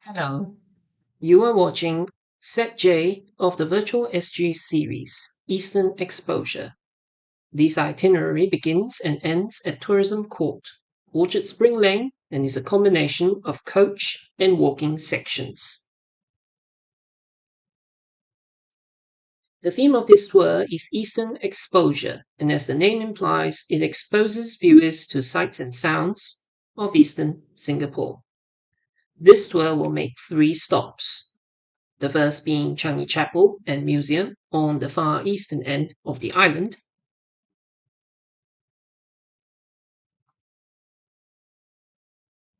Hello, you are watching Set J of the Virtual SG series, Eastern Exposure. This itinerary begins and ends at Tourism Court, Orchard Spring Lane, and is a combination of coach and walking sections. The theme of this tour is Eastern Exposure, and as the name implies, it exposes viewers to sights and sounds of Eastern Singapore. This tour will make 3 stops. The first being Changi Chapel and Museum on the far eastern end of the island.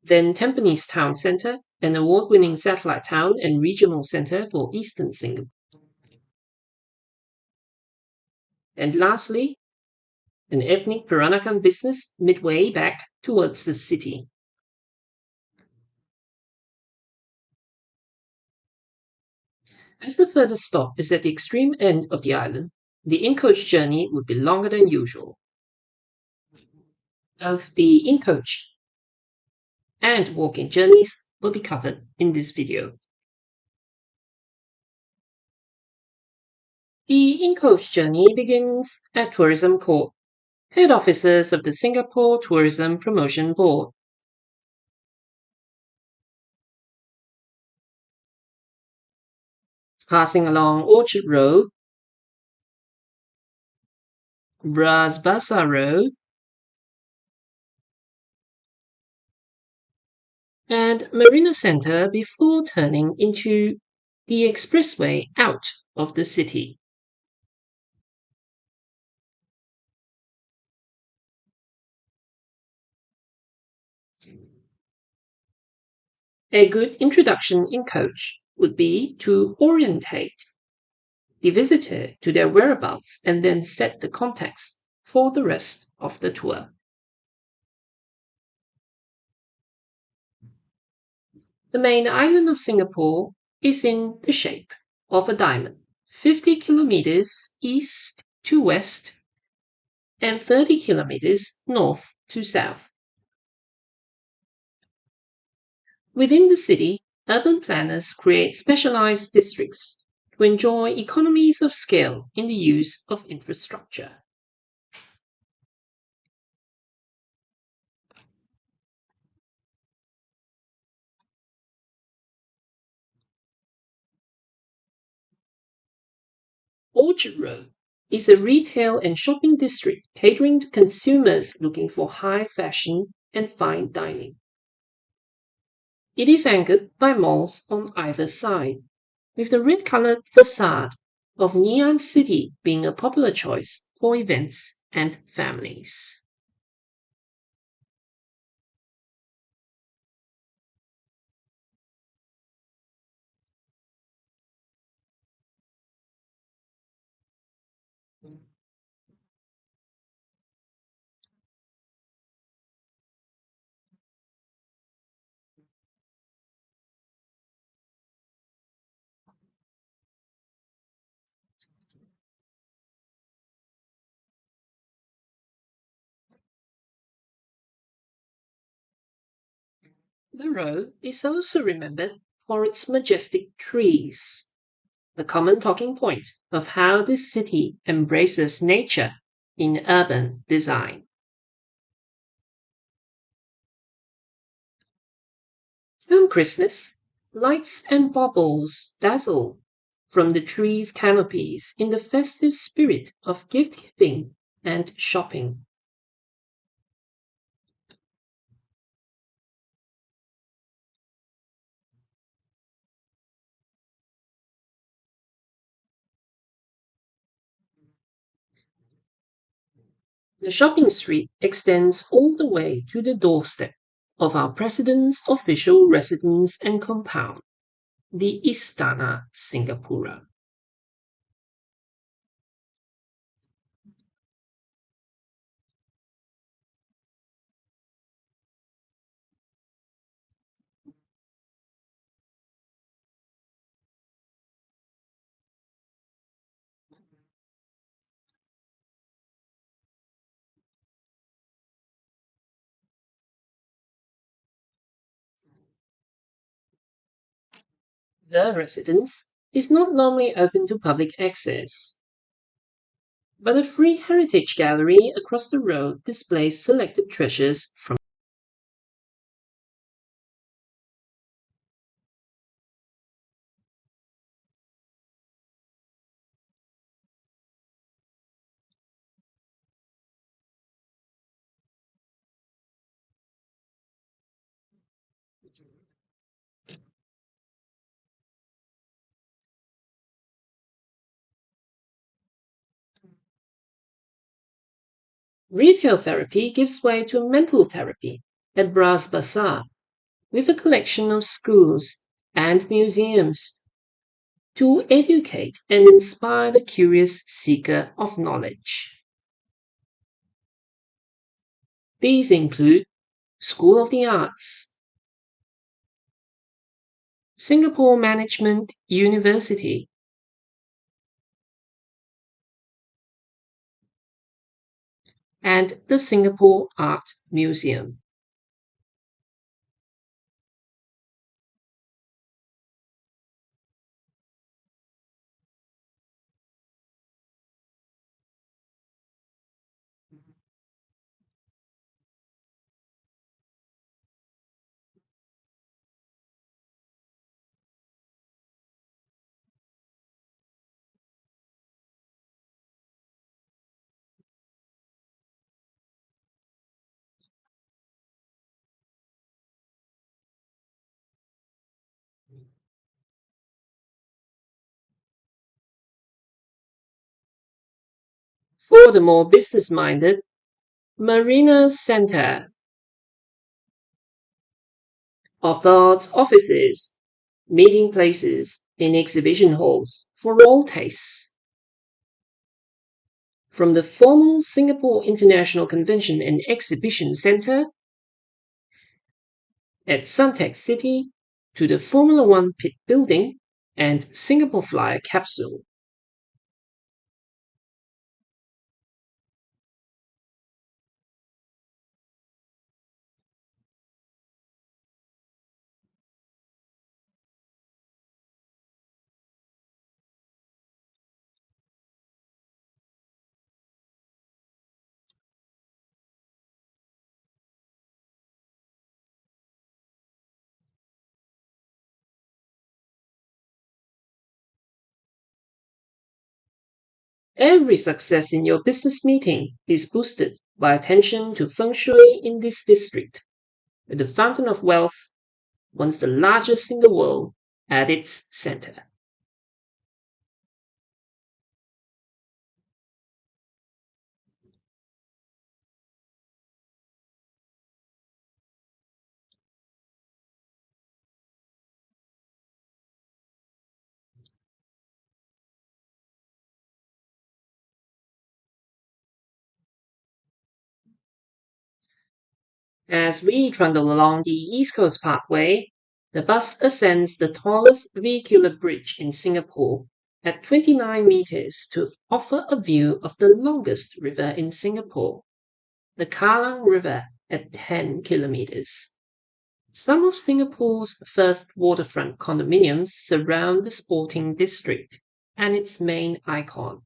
Then Tampines Town Centre, an award-winning satellite town and regional centre for eastern Singapore. And lastly, an ethnic Peranakan business midway back towards the city. As the furthest stop is at the extreme end of the island, the in-coach journey would be longer than usual. Both the in-coach and walk-in journeys will be covered in this video. The in-coach journey begins at Tourism Court, head offices of the Singapore Tourism Promotion Board. Passing along Orchard Road, Basah Road, and Marina Centre before turning into the expressway out of the city. A good introduction in coach would be to orientate the visitor to their whereabouts and then set the context for the rest of the tour. The main island of Singapore is in the shape of a diamond, 50 kilometers east to west and 30 kilometers north to south. Within the city, urban planners create specialized districts to enjoy economies of scale in the use of infrastructure. Orchard Road is a retail and shopping district catering to consumers looking for high fashion and fine dining. It is anchored by malls on either side, with the red-colored facade of Ngee City being a popular choice for events and families. The road is also remembered for its majestic trees, a common talking point of how this city embraces nature in urban design. On Christmas, lights and baubles dazzle from the trees' canopies in the festive spirit of gift giving and shopping. The shopping street extends all the way to the doorstep of our President's official residence and compound, the Istana Singapura. The residence is not normally open to public access, but a free heritage gallery across the road displays selected treasures from retail therapy gives way to mental therapy at Basah, with a collection of schools and museums to educate and inspire the curious seeker of knowledge. These include School of the Arts, Singapore Management University, and the Singapore Art Museum. For the more business minded, Marina Centre offers offices, meeting places, and exhibition halls for all tastes. From the formal Singapore International Convention and Exhibition Centre at Suntec City to the Formula One pit building and Singapore Flyer capsule. Every success in your business meeting is boosted by attention to feng shui in this district, with the Fountain of Wealth, once the largest in the world, at its center. As we trundle along the East Coast Parkway, the bus ascends the tallest vehicular bridge in Singapore at 29 meters to offer a view of the longest river in Singapore, the Kallang River at 10 kilometers. Some of Singapore's first waterfront condominiums surround the sporting district and its main icon,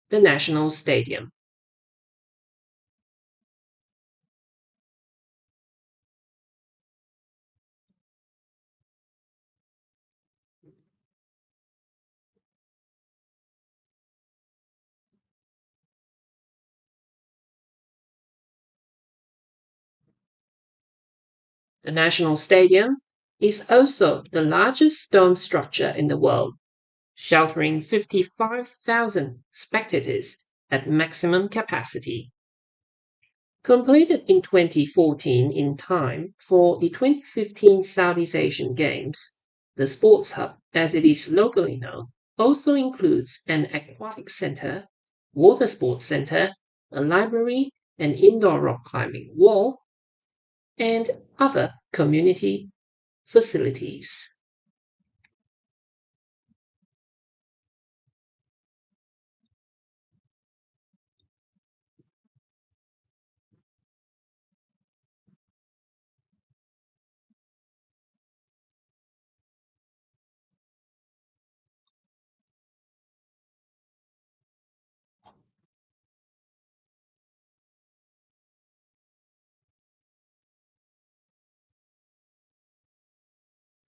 the National Stadium. The National Stadium is also the largest dome structure in the world, sheltering 55,000 spectators at maximum capacity. Completed in 2014 in time for the 2015 Southeast Asian Games, the Sports Hub, as it is locally known, also includes an aquatic center, water sports center, a library, an indoor rock climbing wall, and other community facilities.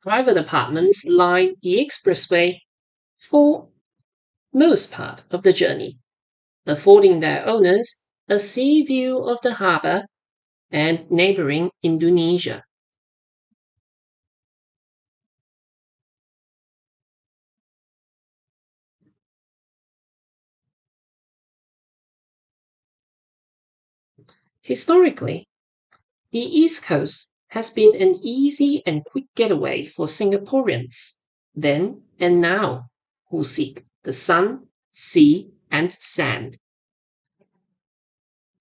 Private apartments line the expressway for most part of the journey, affording their owners a sea view of the harbour and neighbouring Indonesia. Historically, the East Coast has been an easy and quick getaway for Singaporeans then and now who seek the sun, sea, and sand.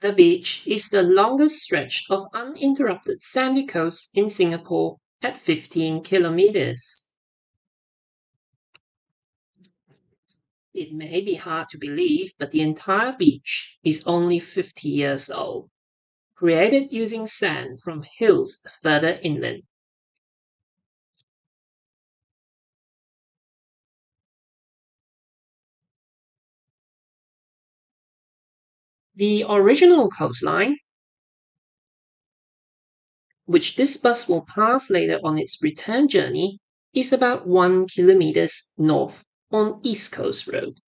The beach is the longest stretch of uninterrupted sandy coast in Singapore at 15 kilometers. It may be hard to believe, but the entire beach is only 50 years old, created using sand from hills further inland. The original coastline, which this bus will pass later on its return journey, is about 1 kilometers north on East Coast Road.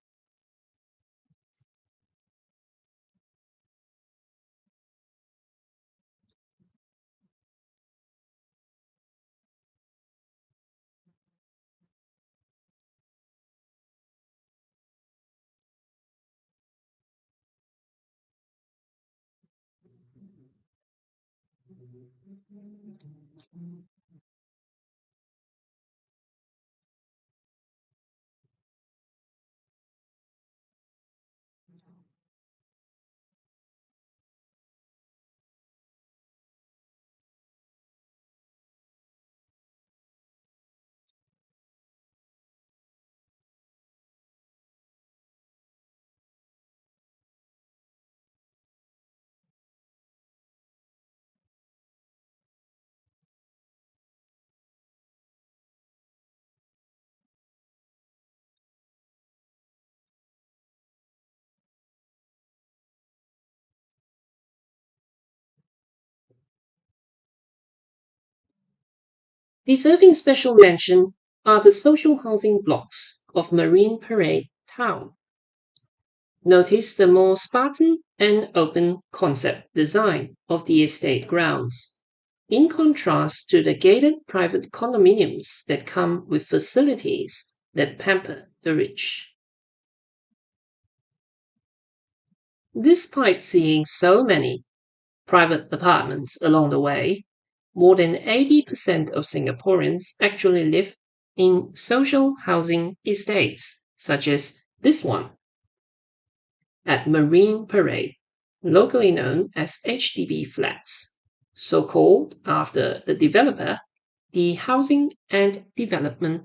Deserving special mention are the social housing blocks of Marine Parade Town. Notice the more Spartan and open concept design of the estate grounds, in contrast to the gated private condominiums that come with facilities that pamper the rich. Despite seeing so many private apartments along the way, more than 80% of Singaporeans actually live in social housing estates, such as this one at Marine Parade, locally known as HDB flats, so called after the developer, the Housing and Development.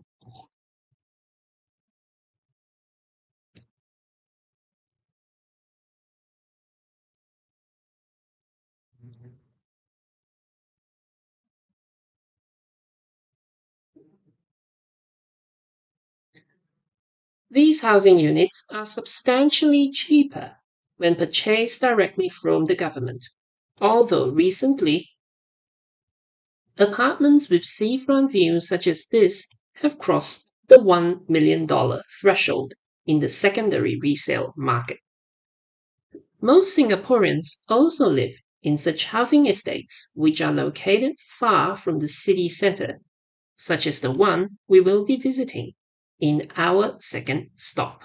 These housing units are substantially cheaper when purchased directly from the government, although recently apartments with seafront views such as this have crossed the $1 million threshold in the secondary resale market. Most Singaporeans also live in such housing estates which are located far from the city centre, such as the one we will be visiting in our second stop.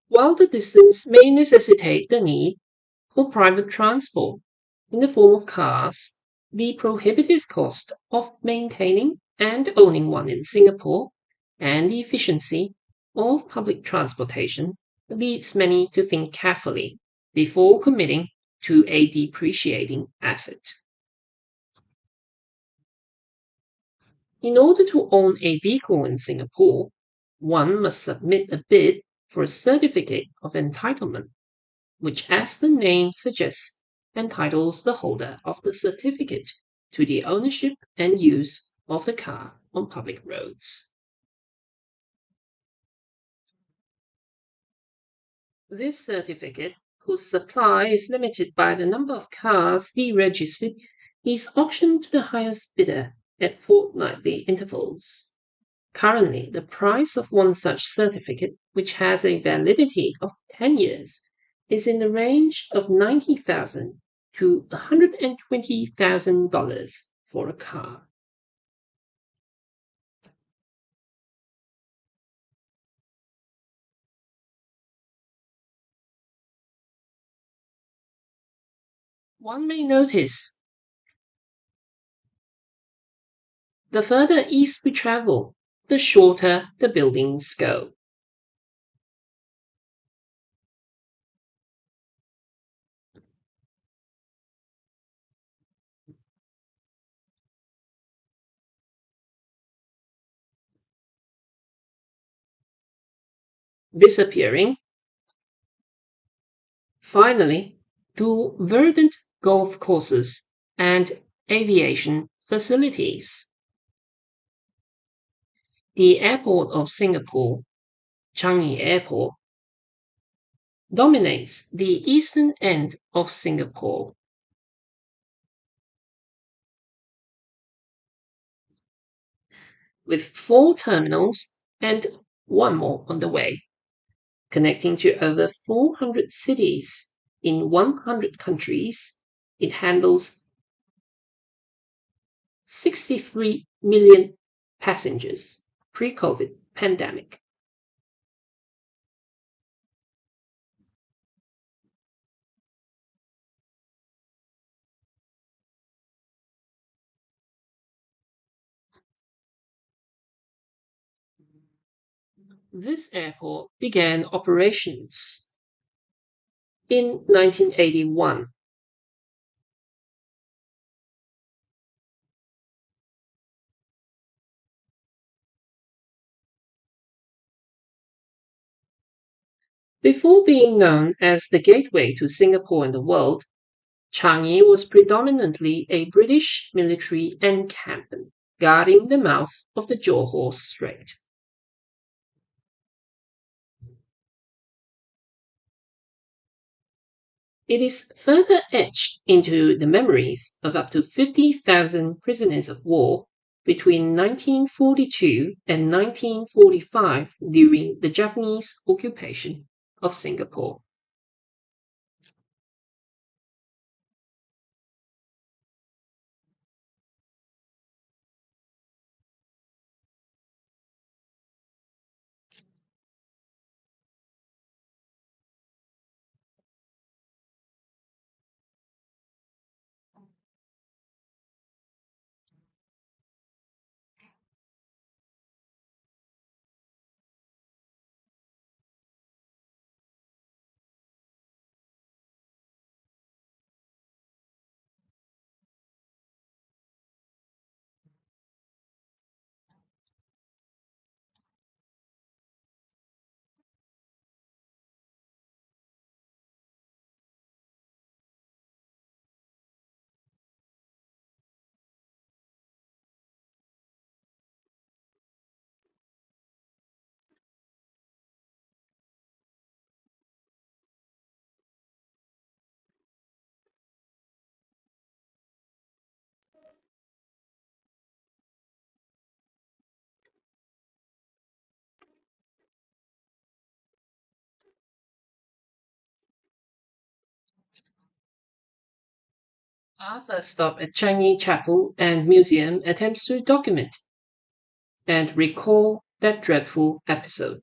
While the distance may necessitate the need for private transport in the form of cars, the prohibitive cost of maintaining and owning one in Singapore and the efficiency of public transportation leads many to think carefully before committing to a depreciating asset. In order to own a vehicle in Singapore, one must submit a bid for a certificate of entitlement, which, as the name suggests, entitles the holder of the certificate to the ownership and use of the car on public roads. This certificate, whose supply is limited by the number of cars deregistered, is auctioned to the highest bidder at fortnightly intervals. Currently, the price of one such certificate, which has a validity of 10 years, is in the range of $90,000 to $120,000 for a car. One may notice the further east we travel, the shorter the buildings go. Disappearing, finally, to verdant golf courses and aviation facilities. The airport of Singapore, Changi Airport, dominates the eastern end of Singapore. With 4 terminals and one more on the way, connecting to over 400 cities in 100 countries, it handles 63 million passengers pre-COVID pandemic. This airport began operations in 1981. Before being known as the gateway to Singapore and the world, Changi was predominantly a British military encampment guarding the mouth of the Johor Strait. It is further etched into the memories of up to 50,000 prisoners of war between 1942 and 1945 during the Japanese occupation of Singapore. Our first stop at Changi Chapel and Museum attempts to document and recall that dreadful episode.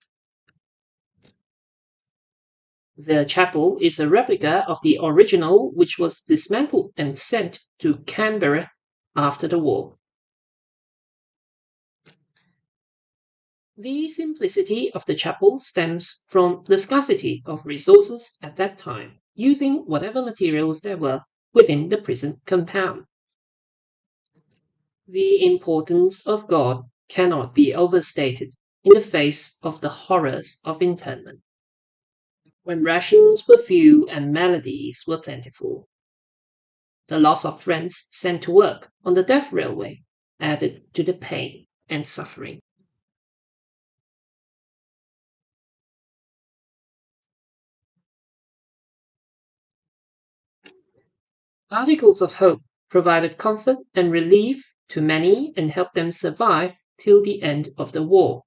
The chapel is a replica of the original, which was dismantled and sent to Canberra after the war. The simplicity of the chapel stems from the scarcity of resources at that time, using whatever materials there were within the prison compound. The importance of God cannot be overstated in the face of the horrors of internment, when rations were few and maladies were plentiful. The loss of friends sent to work on the death railway added to the pain and suffering. Articles of hope provided comfort and relief to many and helped them survive till the end of the war.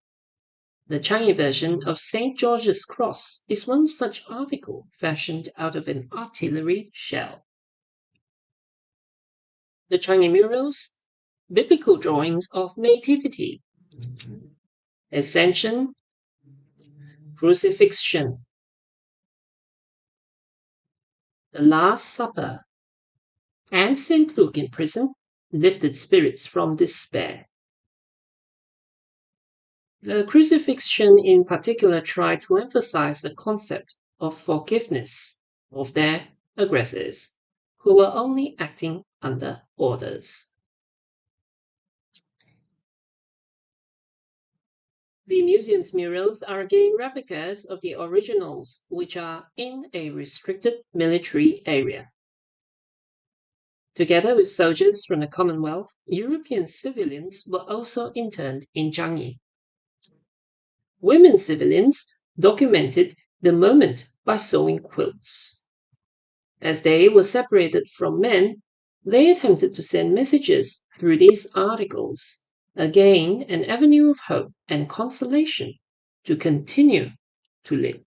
The Changi version of St. George's Cross is one such article fashioned out of an artillery shell. The Changi murals, biblical drawings of nativity, ascension, crucifixion, the Last Supper, and St. Luke in prison lifted spirits from despair. The crucifixion in particular tried to emphasize the concept of forgiveness of their aggressors, who were only acting under orders. The museum's murals are again replicas of the originals, which are in a restricted military area. Together with soldiers from the Commonwealth, European civilians were also interned in Changi. Women civilians documented the moment by sewing quilts. As they were separated from men, they attempted to send messages through these articles, again an avenue of hope and consolation to continue to live.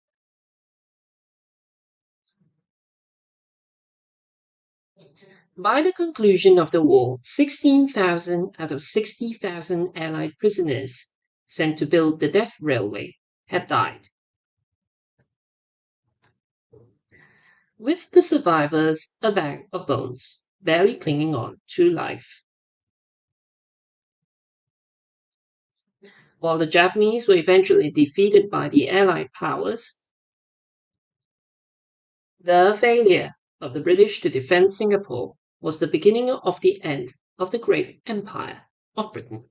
By the conclusion of the war, 16,000 out of 60,000 Allied prisoners sent to build the death railway had died. With the survivors a bag of bones, barely clinging on to life. While the Japanese were eventually defeated by the Allied powers, the failure of the British to defend Singapore was the beginning of the end of the great empire of Britain.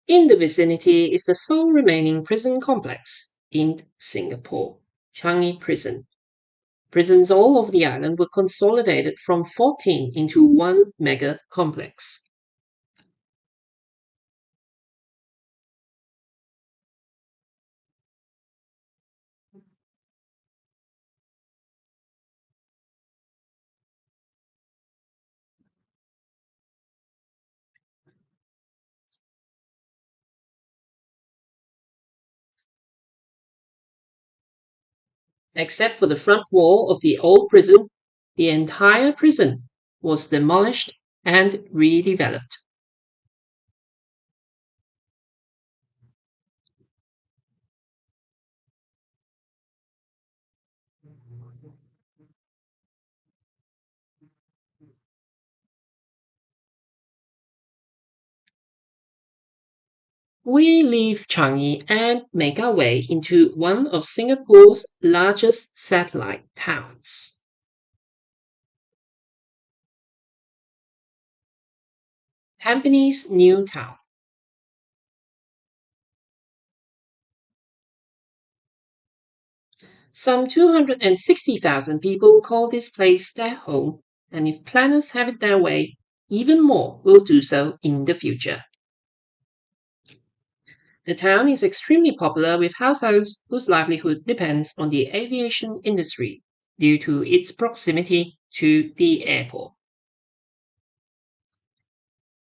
In the vicinity is the sole remaining prison complex in Singapore, Changi Prison. Prisons all over the island were consolidated from 14 into one mega complex. Except for the front wall of the old prison, the entire prison was demolished and redeveloped. We leave Changi and make our way into one of Singapore's largest satellite towns. Tampines New Town. Some 260,000 people call this place their home, and if planners have it their way, even more will do so in the future. The town is extremely popular with households whose livelihood depends on the aviation industry due to its proximity to the airport.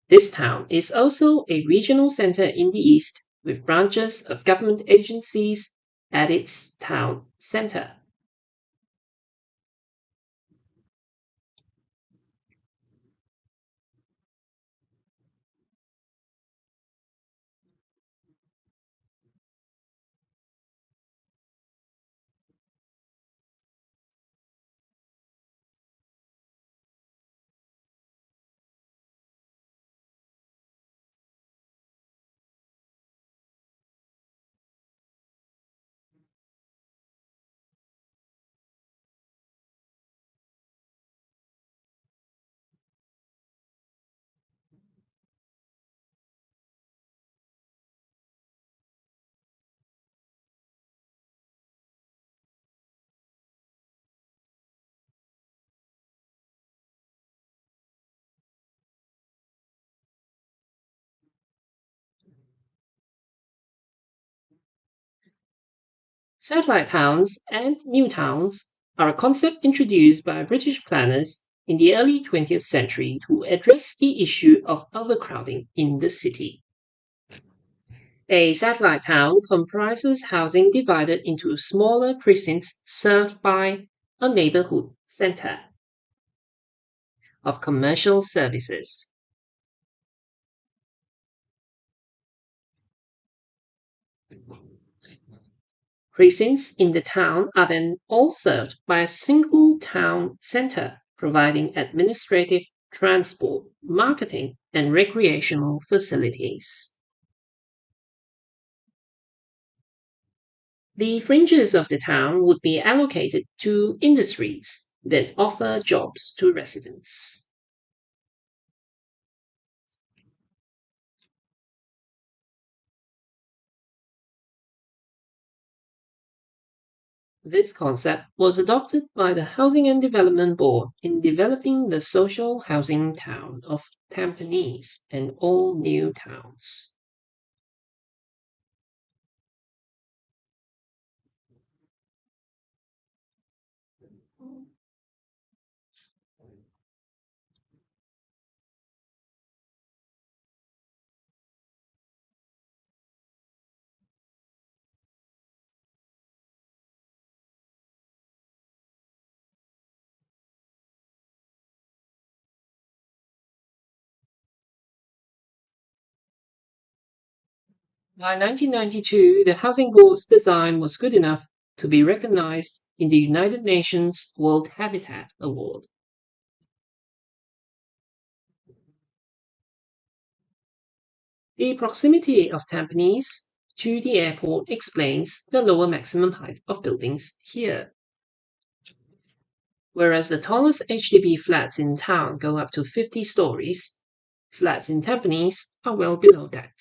This town is also a regional center in the east with branches of government agencies at its town center. Satellite towns and new towns are a concept introduced by British planners in the early 20th century to address the issue of overcrowding in the city. A satellite town comprises housing divided into smaller precincts served by a neighborhood center of commercial services. Precincts in the town are then all served by a single town center, providing administrative, transport, marketing, and recreational facilities. The fringes of the town would be allocated to industries that offer jobs to residents. This concept was adopted by the Housing and Development Board in developing the social housing town of Tampines and all new towns. By 1992, the Housing Board's design was good enough to be recognized in the United Nations World Habitat Award. The proximity of Tampines to the airport explains the lower maximum height of buildings here. Whereas the tallest HDB flats in town go up to 50 stories, flats in Tampines are well below that.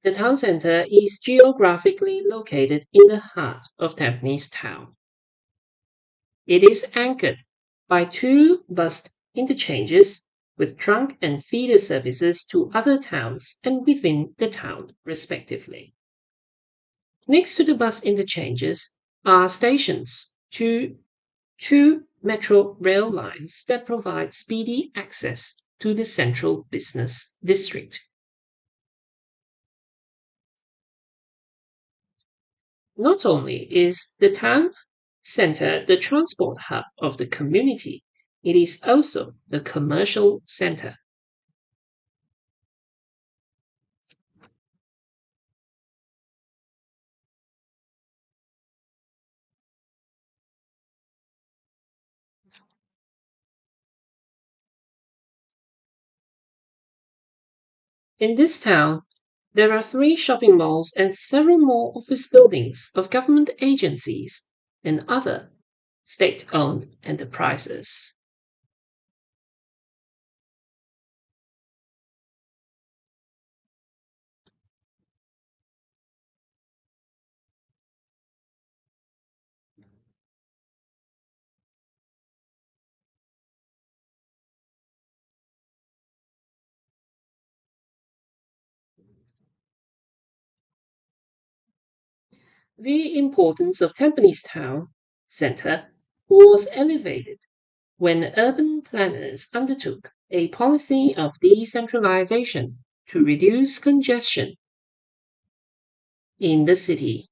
The town centre is geographically located in the heart of Tampines Town. It is anchored by two bus interchanges with trunk and feeder services to other towns and within the town, respectively. Next to the bus interchanges are stations, two metro rail lines that provide speedy access to the central business district. Not only is the town center the transport hub of the community, it is also the commercial center. In this town, there are three shopping malls and several more office buildings of government agencies and other state owned enterprises. The importance of Tampines Town Centre was elevated when urban planners undertook a policy of decentralization to reduce congestion in the city.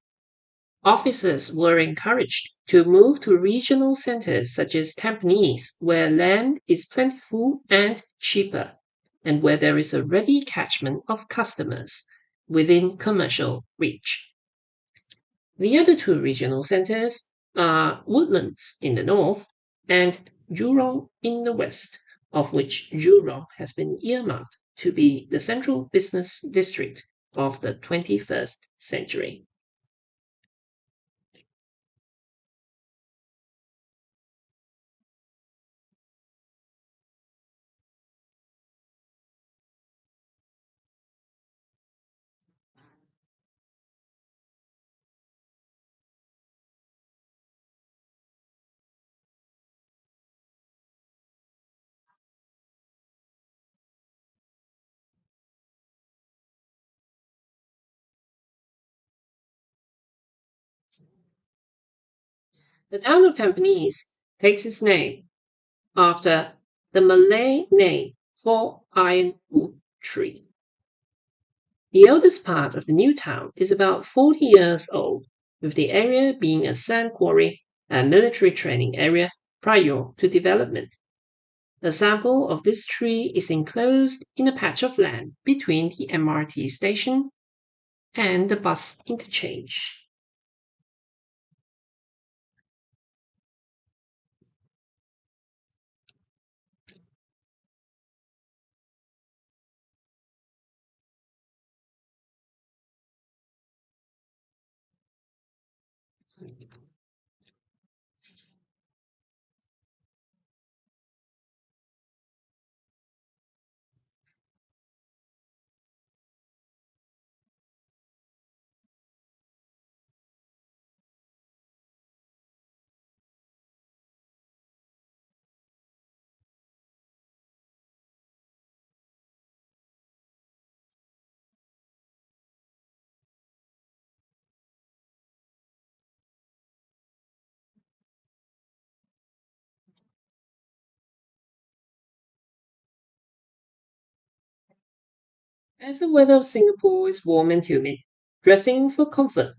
Officers were encouraged to move to regional centers such as Tampines, where land is plentiful and cheaper, and where there is a ready catchment of customers within commercial reach. The other two regional centers are Woodlands in the north and Jurong in the west, of which Jurong has been earmarked to be the central business district of the 21st century. The town of Tampines takes its name after the Malay name for ironwood tree. The oldest part of the new town is about 40 years old, with the area being a sand quarry and military training area prior to development. A sample of this tree is enclosed in a patch of land between the MRT station and the bus interchange. As the weather of Singapore is warm and humid, dressing for comfort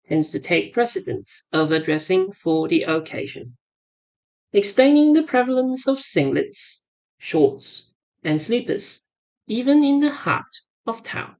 tends to take precedence over dressing for the occasion, explaining the prevalence of singlets, shorts, and sleepers, even in the heart of town.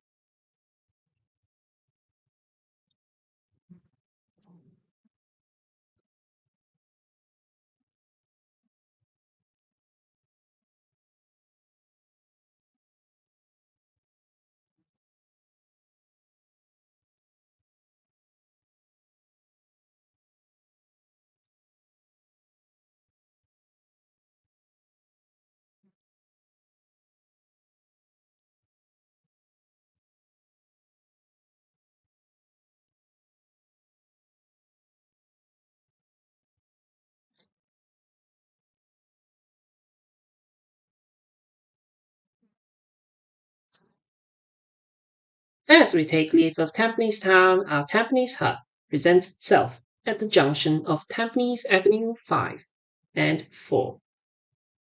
As we take leave of Tampines Town, our Tampines Hub presents itself at the junction of Tampines Avenue 5 and 4.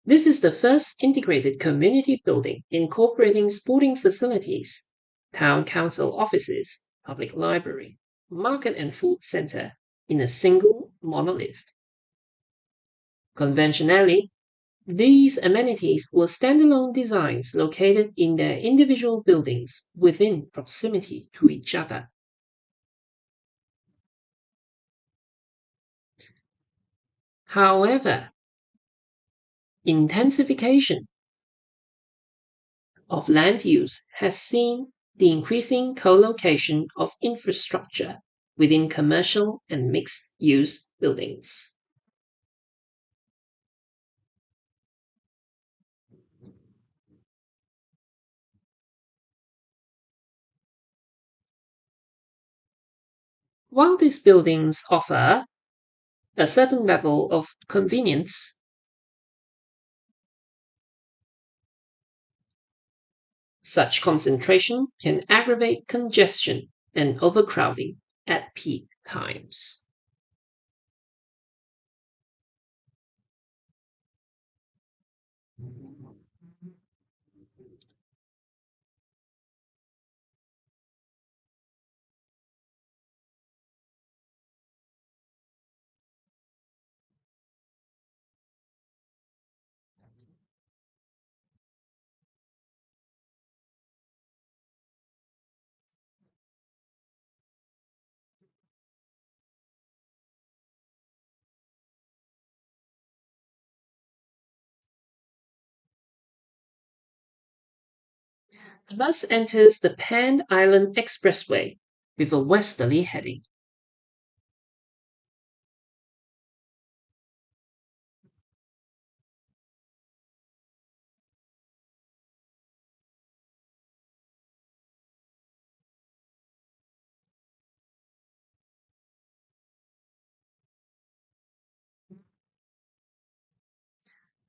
This is the first integrated community building incorporating sporting facilities, town council offices, public library, market and food center in a single monolith. Conventionally, these amenities were standalone designs located in their individual buildings within proximity to each other. However, intensification of land use has seen the increasing co-location of infrastructure within commercial and mixed-use buildings. While these buildings offer a certain level of convenience, such concentration can aggravate congestion and overcrowding at peak times. The bus enters the Island Expressway with a westerly heading.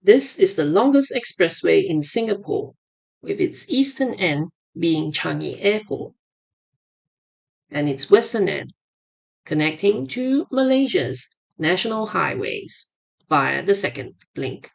This is the longest expressway in Singapore, with its eastern end being Changi Airport and its western end connecting to Malaysia's national highways via the second link.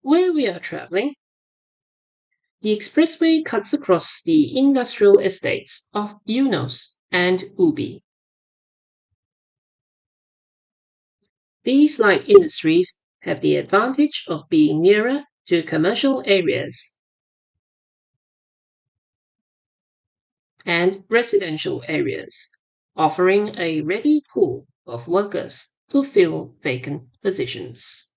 Where we are traveling, the expressway cuts across the industrial estates of Eunos and Ubi. These light industries have the advantage of being nearer to commercial areas and residential areas, offering a ready pool of workers to fill vacant positions.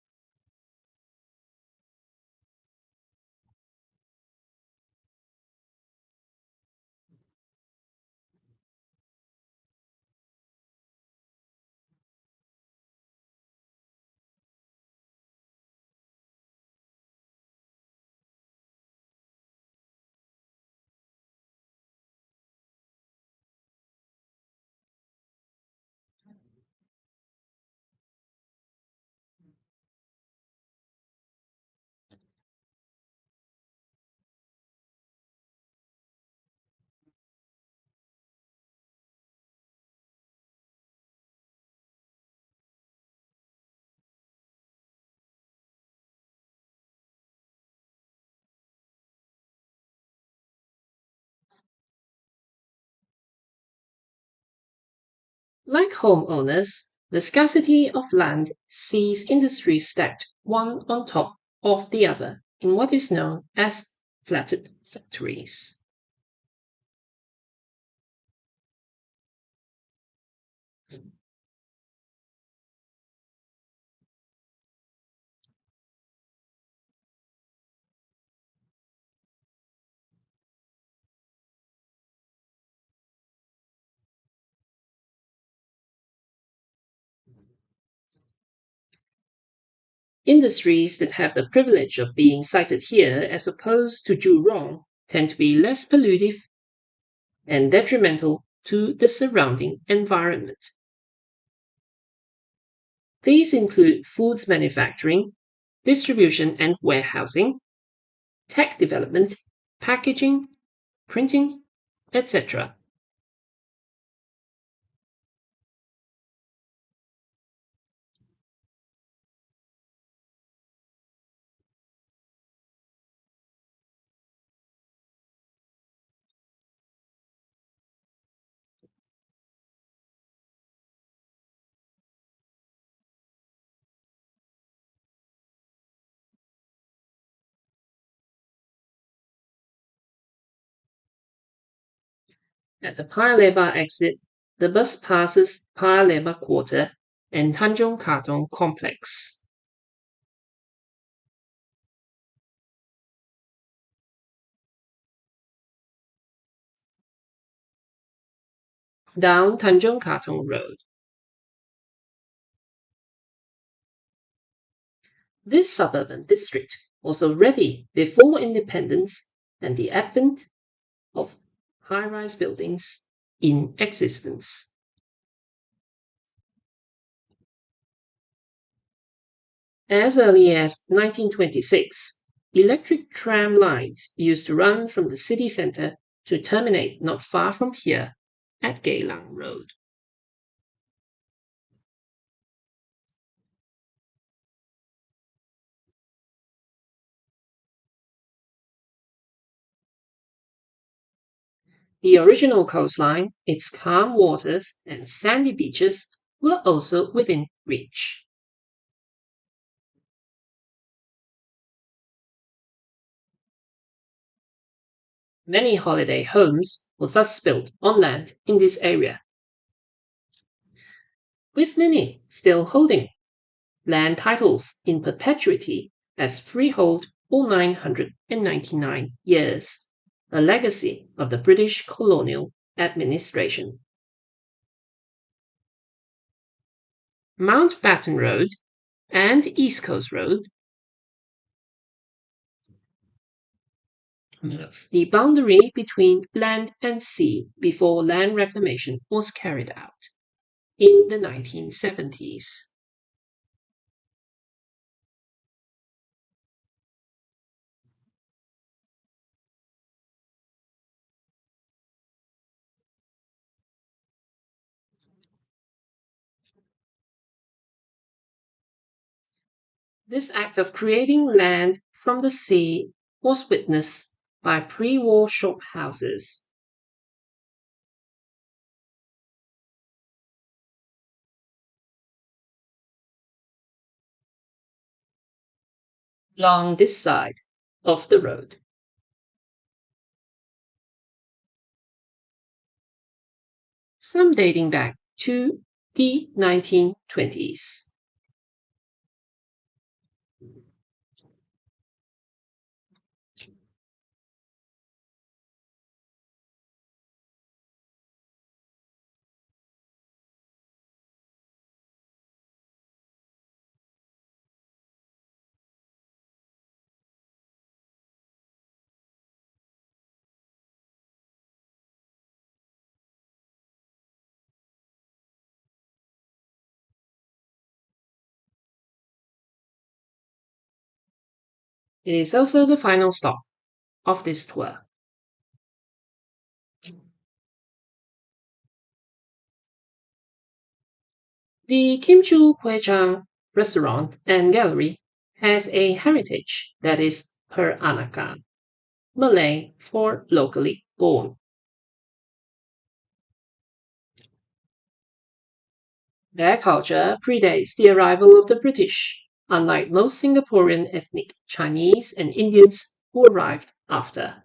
Like homeowners, the scarcity of land sees industries stacked one on top of the other in what is known as flatted factories. Industries that have the privilege of being sited here as opposed to Jurong tend to be less pollutive and detrimental to the surrounding environment. These include foods manufacturing, distribution and warehousing, tech development, packaging, printing, etc. At the Paya Lebar exit, the bus passes Paya Lebar Quarter and Tanjong Katong Complex. Down Tanjong Katong Road. This suburban district was already before independence and the advent of high-rise buildings in existence. As early as 1926, electric tram lines used to run from the city centre to terminate not far from here at Geylang Road. The original coastline, its calm waters and sandy beaches were also within reach. Many holiday homes were thus built on land in this area, with many still holding land titles in perpetuity as freehold or 999 years, a legacy of the British colonial administration. Mountbatten Road and East Coast Road marks the boundary between land and sea before land reclamation was carried out in the 1970s. This act of creating land from the sea was witnessed by pre-war shop houses. Along this side of the road. Some dating back to the 1920s. It is also the final stop of this tour. The Kueh restaurant and gallery has a heritage that is Peranakan, Malay for locally born. Their culture predates the arrival of the British, unlike most Singaporean ethnic Chinese and Indians who arrived after.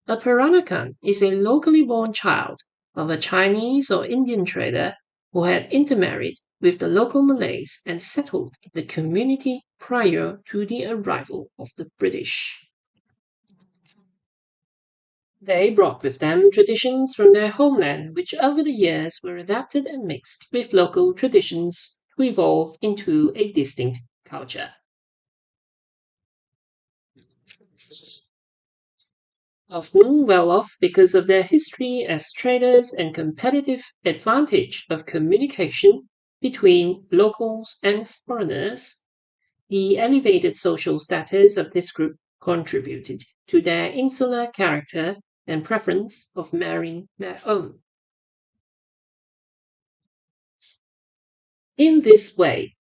A Peranakan is a locally born child of a Chinese or Indian trader who had intermarried with the local Malays and settled in the community prior to the arrival of the British. They brought with them traditions from their homeland, which over the years were adapted and mixed with local traditions to evolve into a distinct culture. Often well off because of their history as traders and competitive advantage of communication between locals and foreigners, the elevated social status of this group contributed to their insular character and preference of marrying their own. In this way,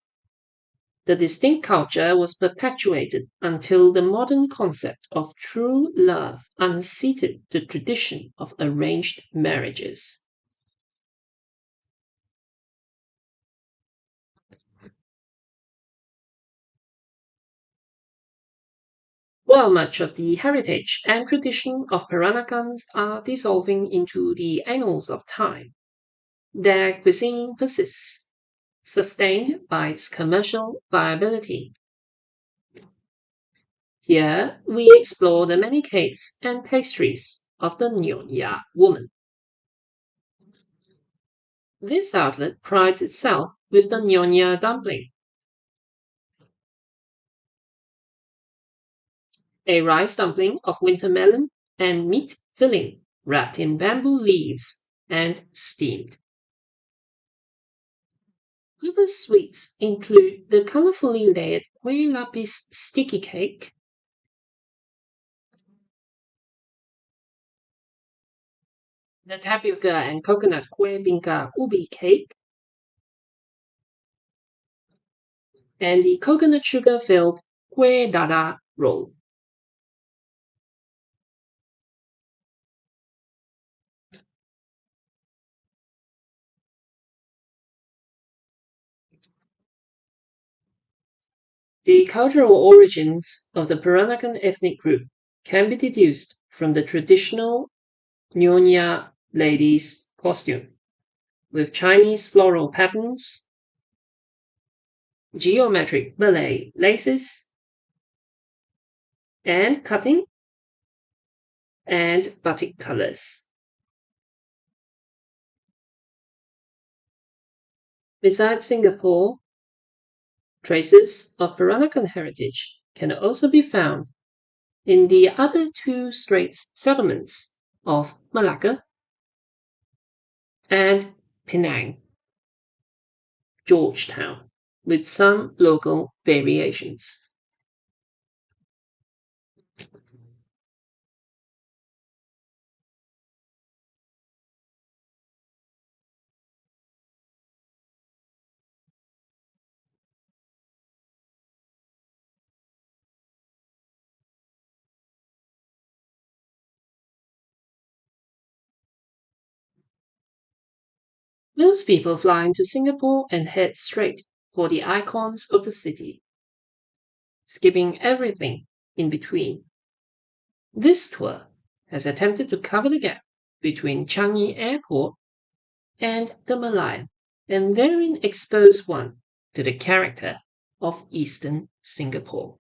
the distinct culture was perpetuated until the modern concept of true love unseated the tradition of arranged marriages. While much of the heritage and tradition of Peranakans are dissolving into the annals of time, Their cuisine persists, sustained by its commercial viability. Here, we explore the many cakes and pastries of the Nyonya woman. This outlet prides itself with the Nyonya dumpling, a rice dumpling of winter melon and meat filling wrapped in bamboo leaves and steamed. Other sweets include the colorfully layered Kueh lapis sticky cake, the tapioca and coconut Kueh bingka ubi cake, and the coconut sugar filled Kueh dada roll. The cultural origins of the Peranakan ethnic group can be deduced from the traditional Nyonya ladies' costume, with Chinese floral patterns, geometric Malay laces, and cutting and batik colors. Besides Singapore, traces of Peranakan heritage can also be found in the other two Straits settlements of Malacca and Penang, Georgetown, with some local variations. Most people fly into Singapore and head straight for the icons of the city, skipping everything in between. This tour has attempted to cover the gap between Changi Airport and the Merlion, and therein expose one to the character of Eastern Singapore.